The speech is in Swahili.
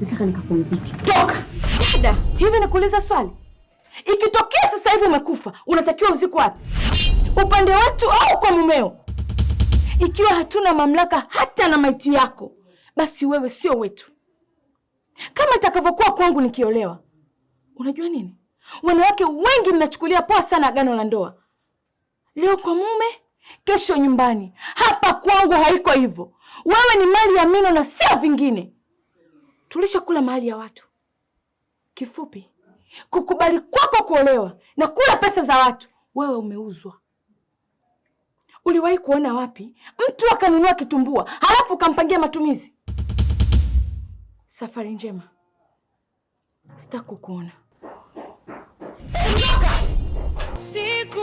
nataka nikapumzike. Toka! Dada, hivi nikuuliza swali. Ikitokea sasa hivi umekufa, unatakiwa uzikwe wapi? Upande wetu au kwa mumeo? Ikiwa hatuna mamlaka hata na maiti yako, basi wewe sio wetu. Kama itakavyokuwa kwangu nikiolewa. Unajua nini? Wanawake wengi mnachukulia poa sana agano la ndoa. Leo kwa mume, kesho nyumbani. Hapa kwangu haiko hivyo. Wewe ni mali ya Mino na sio vingine. Tulishakula mali ya watu. Kifupi, kukubali kwako kuolewa na kula pesa za watu, wewe umeuzwa. Uliwahi kuona wapi mtu akanunua kitumbua halafu ukampangia matumizi? Safari njema. Sitakukuona. Siku